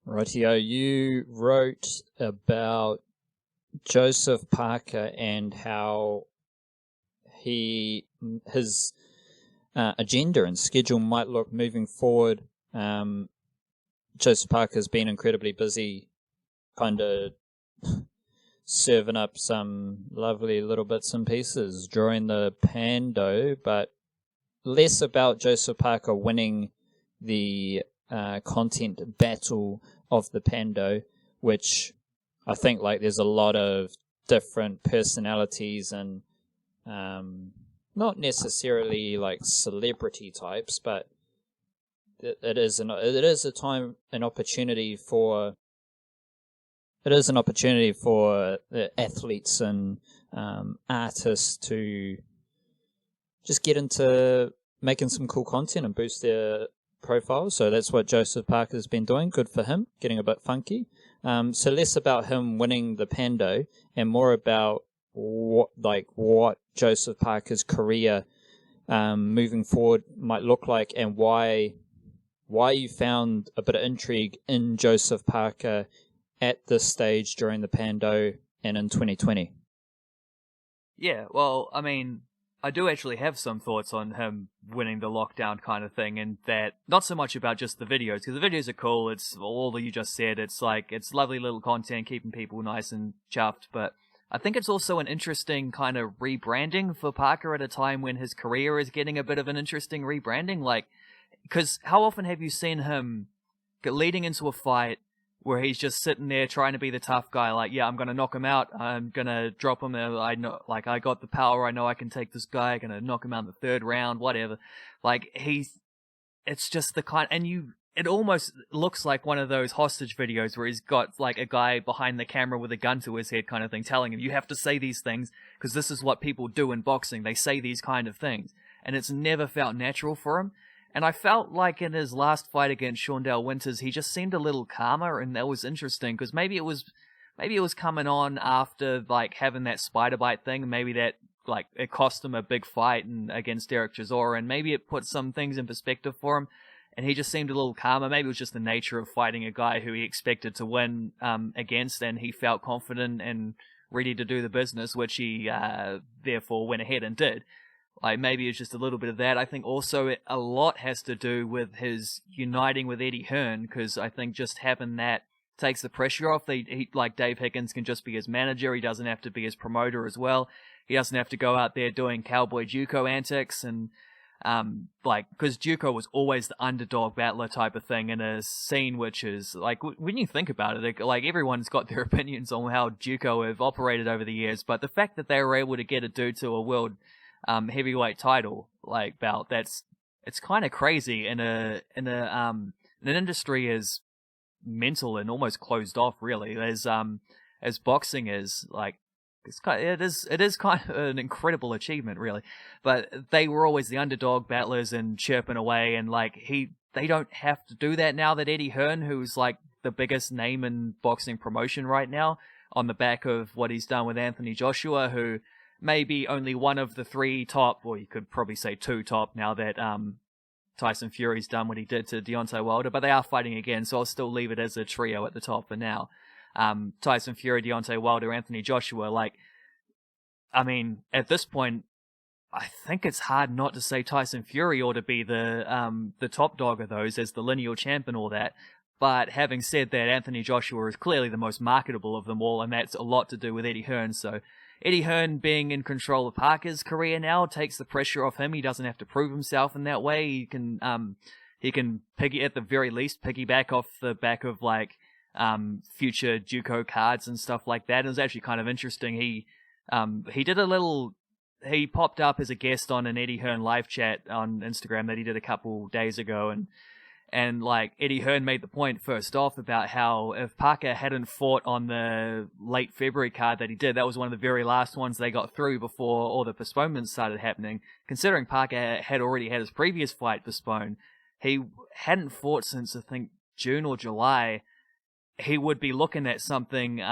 Rightio, you wrote about Joseph Parker and how his agenda and schedule might look moving forward. Joseph Parker's been incredibly busy, kind of serving up some lovely little bits and pieces during the pando, but less about Joseph Parker winning the content battle of the pando, which I think like there's a lot of different personalities and not necessarily like celebrity types, but it is an opportunity for the athletes and artists to just get into making some cool content and boost their profile. So that's what Joseph Parker's been doing. Good for him, getting a bit funky. So less about him winning the pando and more about what Joseph Parker's career moving forward might look like, and why you found a bit of intrigue in Joseph Parker at this stage during the pando and in 2020. Yeah, well, I mean, I do actually have some thoughts on him winning the lockdown kind of thing, and that not so much about just the videos, because the videos are cool. It's all that you just said. It's like, it's lovely little content, keeping people nice and chuffed, but I think it's also an interesting kind of rebranding for Parker at a time when his career is getting a bit of an interesting rebranding. Like, because how often have you seen him leading into a fight where he's just sitting there trying to be the tough guy, like, yeah, I'm gonna knock him out, I'm gonna drop him, I know, like, I got the power, I know I can take this guy, I'm gonna knock him out in the third round, whatever. Like, it's just the kind, and it almost looks like one of those hostage videos where he's got, like, a guy behind the camera with a gun to his head kind of thing, telling him, you have to say these things, because this is what people do in boxing, they say these kind of things. And it's never felt natural for him. And I felt like in his last fight against Shaundell Winters, he just seemed a little calmer, and that was interesting, because maybe it was coming on after, like, having that spider bite thing, and maybe that, like, it cost him a big fight against Derek Chisora, and maybe it put some things in perspective for him, and he just seemed a little calmer. Maybe it was just the nature of fighting a guy who he expected to win against, and he felt confident and ready to do the business, which he therefore went ahead and did. Like, maybe it's just a little bit of that. I think also a lot has to do with his uniting with Eddie Hearn, because I think just having that takes the pressure off. Like, Dave Higgins can just be his manager. He doesn't have to be his promoter as well. He doesn't have to go out there doing cowboy JUCO antics, and because JUCO was always the underdog battler type of thing in a scene which is, like, when you think about it, like, everyone's got their opinions on how JUCO have operated over the years, but the fact that they were able to get a dude to a world heavyweight title like bout, it's kind of crazy in an industry as mental and almost closed off, really, as boxing is. Like, it is kind of an incredible achievement, really. But they were always the underdog battlers and chirping away, and like they don't have to do that now that Eddie Hearn, who's like the biggest name in boxing promotion right now, on the back of what he's done with Anthony Joshua, who maybe only one of the three top, or you could probably say two top, now that Tyson Fury's done what he did to Deontay Wilder, but they are fighting again, so I'll still leave it as a trio at the top for now. Tyson Fury, Deontay Wilder, Anthony Joshua, like, I mean, at this point, I think it's hard not to say Tyson Fury ought to be the top dog of those as the lineal champ and all that. But having said that, Anthony Joshua is clearly the most marketable of them all, and that's a lot to do with Eddie Hearn, so Eddie Hearn being in control of Parker's career now takes the pressure off him. He doesn't have to prove himself in that way. He can at the very least piggyback off the back of, like, future JUCO cards and stuff like that. It was actually kind of interesting. He popped up as a guest on an Eddie Hearn live chat on Instagram that he did a couple days ago, and like, Eddie Hearn made the point first off about how if Parker hadn't fought on the late February card that he did, that was one of the very last ones they got through before all the postponements started happening. Considering Parker had already had his previous fight postponed, he hadn't fought since, I think, June or July. He would be looking at something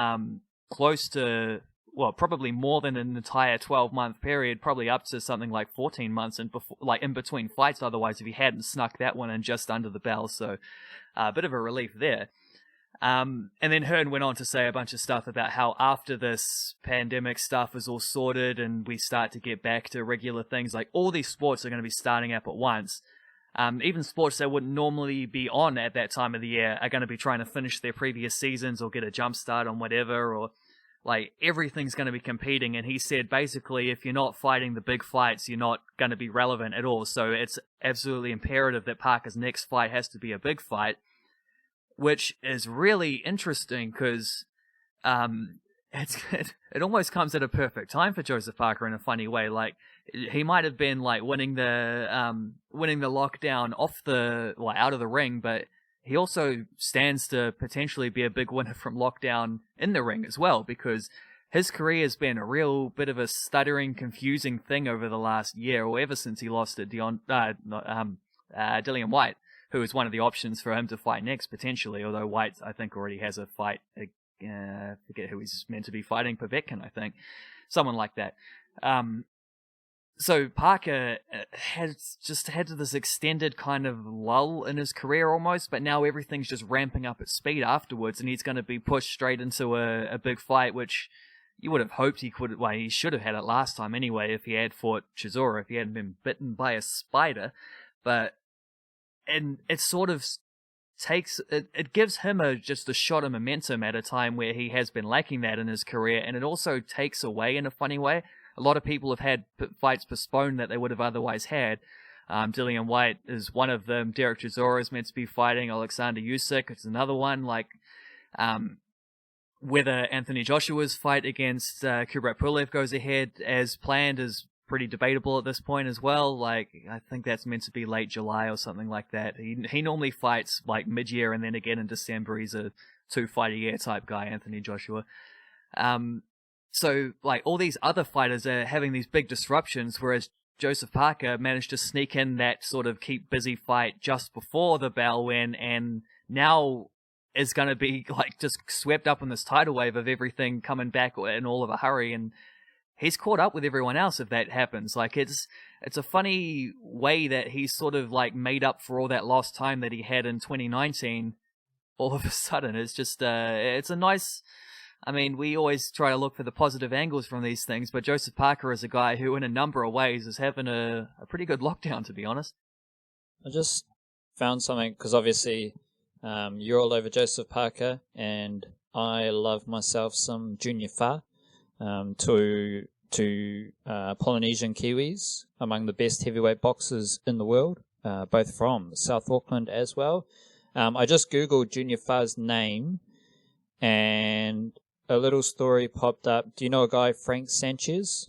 close to, well, probably more than an entire 12-month period, probably up to something like 14 months in between fights otherwise, if he hadn't snuck that one in just under the bell. So a bit of a relief there. And then Hearn went on to say a bunch of stuff about how after this pandemic stuff is all sorted and we start to get back to regular things, like all these sports are going to be starting up at once. Even sports that wouldn't normally be on at that time of the year are going to be trying to finish their previous seasons or get a jump start on whatever, or like everything's going to be competing. And he said basically if you're not fighting the big fights, you're not going to be relevant at all. So it's absolutely imperative that Parker's next fight has to be a big fight, which is really interesting because it almost comes at a perfect time for Joseph Parker in a funny way. Like he might have been like winning the lockdown out of the ring, but he also stands to potentially be a big winner from lockdown in the ring as well, because his career has been a real bit of a stuttering, confusing thing over the last year, or ever since he lost to Dillian Whyte, who is one of the options for him to fight next, potentially, although White, I think, already has a fight. I forget who he's meant to be fighting, Povetkin, I think. Someone like that. So Parker has just had this extended kind of lull in his career almost, but now everything's just ramping up at speed afterwards, and he's going to be pushed straight into a big fight, which you would have hoped he could. Well, he should have had it last time anyway if he had fought Chisora, if he hadn't been bitten by a spider. And it sort of it gives him just a shot of momentum at a time where he has been lacking that in his career, and it also takes away in a funny way. A lot of people have had fights postponed that they would have otherwise had. Dillian Whyte is one of them. Derek Chisora is meant to be fighting Alexander Usyk. It's another one. Like, whether Anthony Joshua's fight against Kubrat Pulev goes ahead as planned is pretty debatable at this point as well. Like, I think that's meant to be late July or something like that. He normally fights like mid-year and then again in December. He's a 2-fight-a-year type guy, Anthony Joshua. So, like, all these other fighters are having these big disruptions, whereas Joseph Parker managed to sneak in that sort of keep busy fight just before the bell win, and now is going to be, like, just swept up in this tidal wave of everything coming back in all of a hurry, and he's caught up with everyone else if that happens. Like, it's a funny way that he's sort of, like, made up for all that lost time that he had in 2019 all of a sudden. It's just, it's a nice... I mean, we always try to look for the positive angles from these things, but Joseph Parker is a guy who, in a number of ways, is having a pretty good lockdown, to be honest. I just found something, because obviously you're all over Joseph Parker, and I love myself some Junior Fa, to Polynesian Kiwis, among the best heavyweight boxers in the world, both from South Auckland as well. I just Googled Junior Fa's name, and a little story popped up. Do you know a guy, Frank Sanchez?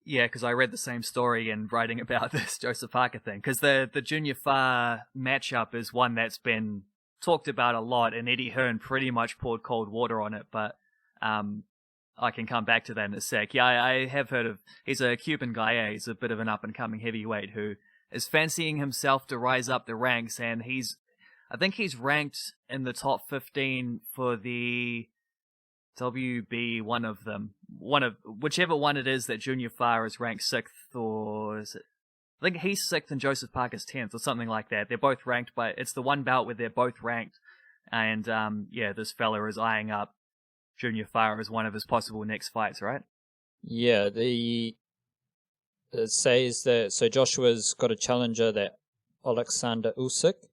Yeah, because I read the same story in writing about this Joseph Parker thing. Because the Junior Fa matchup is one that's been talked about a lot, and Eddie Hearn pretty much poured cold water on it. But I can come back to that in a sec. Yeah, I have heard of... He's a Cuban guy, yeah. He's a bit of an up-and-coming heavyweight who is fancying himself to rise up the ranks, and I think he's ranked in the top 15 for the WB, one of them. Whichever one it is that Junior Fa is ranked 6th, or is it? I think he's 6th and Joseph Parker's 10th, or something like that. They're both ranked, but it's the one bout where they're both ranked. And, this fella is eyeing up Junior Fa as one of his possible next fights, right? Yeah, it says that, so Joshua's got a challenger, that Alexander Usyk.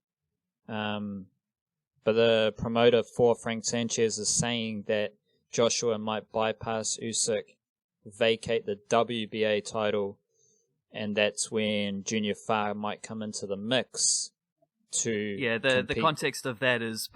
But the promoter for Frank Sanchez is saying that Joshua might bypass Usyk, vacate the WBA title, and that's when Junior Fa might come into the mix to the context of that is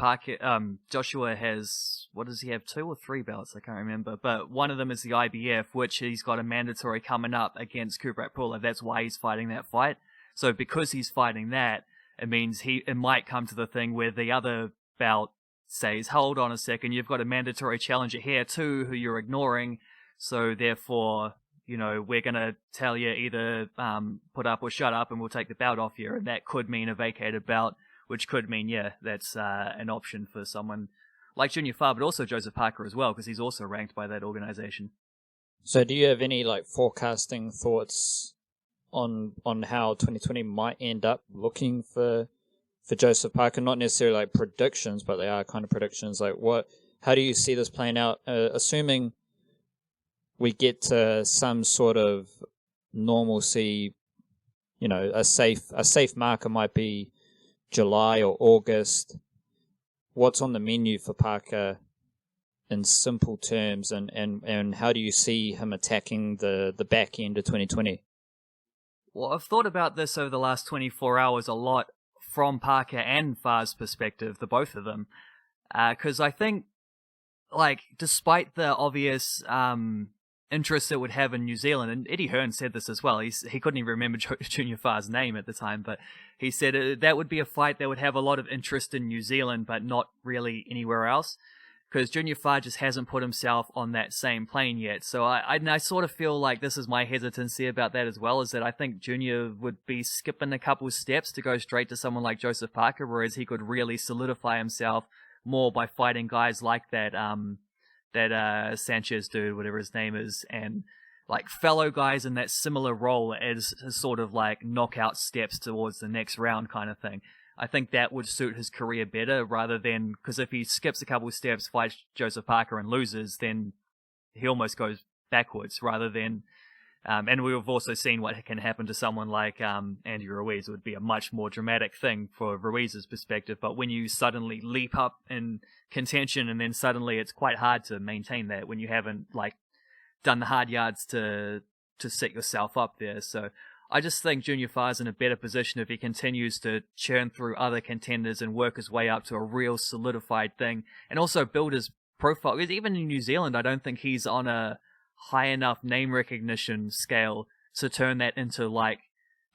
Joshua has, what does he have, 2 or 3 belts? I can't remember, but one of them is the IBF, which he's got a mandatory coming up against Kubrat Pulev. That's why he's fighting that fight. So because he's fighting that, it means it might come to the thing where the other bout says, hold on a second, you've got a mandatory challenger here too, who you're ignoring, so therefore, we're going to tell you either put up or shut up and we'll take the bout off you, and that could mean a vacated bout, which could mean, that's an option for someone like Junior Fa, but also Joseph Parker as well, because he's also ranked by that organization. So do you have any, forecasting thoughts on how 2020 might end up looking for for Joseph Parker? Not necessarily like predictions, but they are kind of predictions. Like how do you see this playing out? Assuming we get to some sort of normalcy, a safe marker might be July or August. What's on the menu for Parker in simple terms, and how do you see him attacking the back end of 2020? Well, I've thought about this over the last 24 hours a lot from Parker and Farr's perspective, the both of them, because I think, like, despite the obvious interest it would have in New Zealand, and Eddie Hearn said this as well, he couldn't even remember Junior Farr's name at the time, but he said that would be a fight that would have a lot of interest in New Zealand, but not really anywhere else, because Junior Farr just hasn't put himself on that same plane yet. So I sort of feel like this is my hesitancy about that as well, is that I think Junior would be skipping a couple steps to go straight to someone like Joseph Parker, whereas he could really solidify himself more by fighting guys like that Sanchez dude, whatever his name is, and like fellow guys in that similar role as sort of like knockout steps towards the next round kind of thing. I think that would suit his career better, rather than, because if he skips a couple of steps, fights Joseph Parker and loses, then he almost goes backwards, rather than, and we've also seen what can happen to someone like Andy Ruiz. It would be a much more dramatic thing for Ruiz's perspective, but when you suddenly leap up in contention and then suddenly it's quite hard to maintain that when you haven't like done the hard yards to set yourself up there. So I just think Junior Farr's in a better position if he continues to churn through other contenders and work his way up to a real solidified thing, and also build his profile. Because even in New Zealand, I don't think he's on a high enough name recognition scale to turn that into like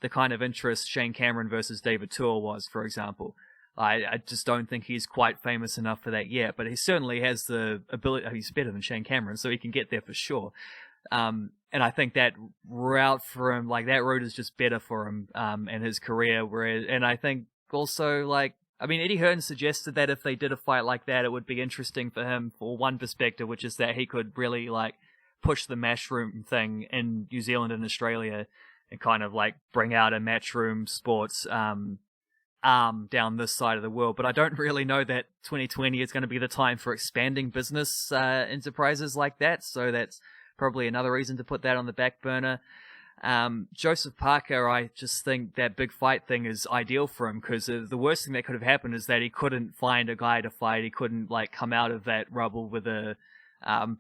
the kind of interest Shane Cameron versus David Tua was, for example. I just don't think he's quite famous enough for that yet, but he certainly has the ability. He's better than Shane Cameron, so he can get there for sure. And I think that route for him, like that route is just better for him and his career. And I think also, like, I mean, Eddie Hearn suggested that if they did a fight like that, it would be interesting for him for one perspective, which is that he could really like push the matchroom thing in New Zealand and Australia and kind of like bring out a matchroom sports arm down this side of the world. But I don't really know that 2020 is going to be the time for expanding business enterprises like that. So that's probably another reason to put that on the back burner. Joseph Parker, I just think that big fight thing is ideal for him, because the worst thing that could have happened is that he couldn't find a guy to fight. He couldn't like come out of that rubble with a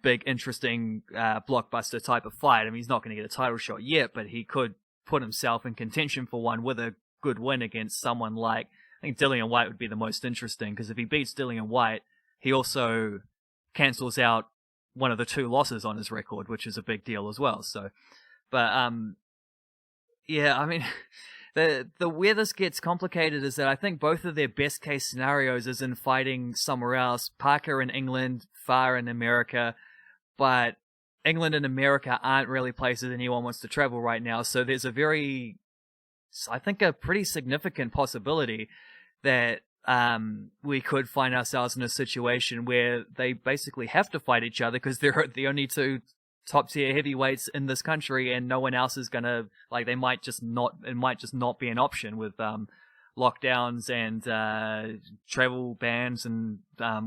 big, interesting blockbuster type of fight. I mean, he's not going to get a title shot yet, but he could put himself in contention for one with a good win against someone like, I think Dillian White would be the most interesting, because if he beats Dillian White, he also cancels out one of the 2 losses on his record, which is a big deal as well. So, but yeah, I mean, the where this gets complicated is that I think both of their best case scenarios is in fighting somewhere else. Parker in England, Farr in America, but England and America aren't really places anyone wants to travel right now. So there's a pretty significant possibility that we could find ourselves in a situation where they basically have to fight each other because they're the only 2 top tier heavyweights in this country, and no one else is gonna, like, it might just not be an option with lockdowns and travel bans and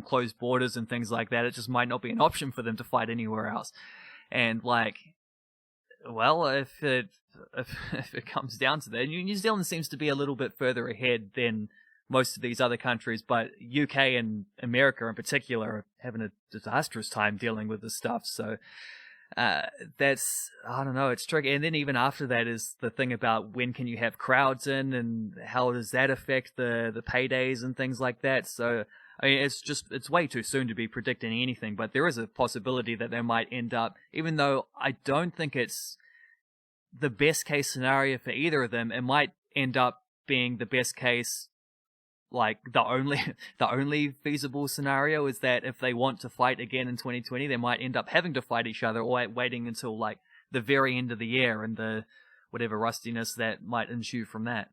closed borders and things like that. It just might not be an option for them to fight anywhere else. And like, well, if it comes down to that, New Zealand seems to be a little bit further ahead than most of these other countries, but UK and America in particular are having a disastrous time dealing with this stuff. So that's, I don't know, it's tricky. And then even after that is the thing about when can you have crowds in, and how does that affect the paydays and things like that. So I mean, it's way too soon to be predicting anything, but there is a possibility that they might end up, even though I don't think it's the best case scenario for either of them, it might end up being the best case. Like, the only feasible scenario is that if they want to fight again in 2020, they might end up having to fight each other, or waiting until like the very end of the year and the whatever rustiness that might ensue from that.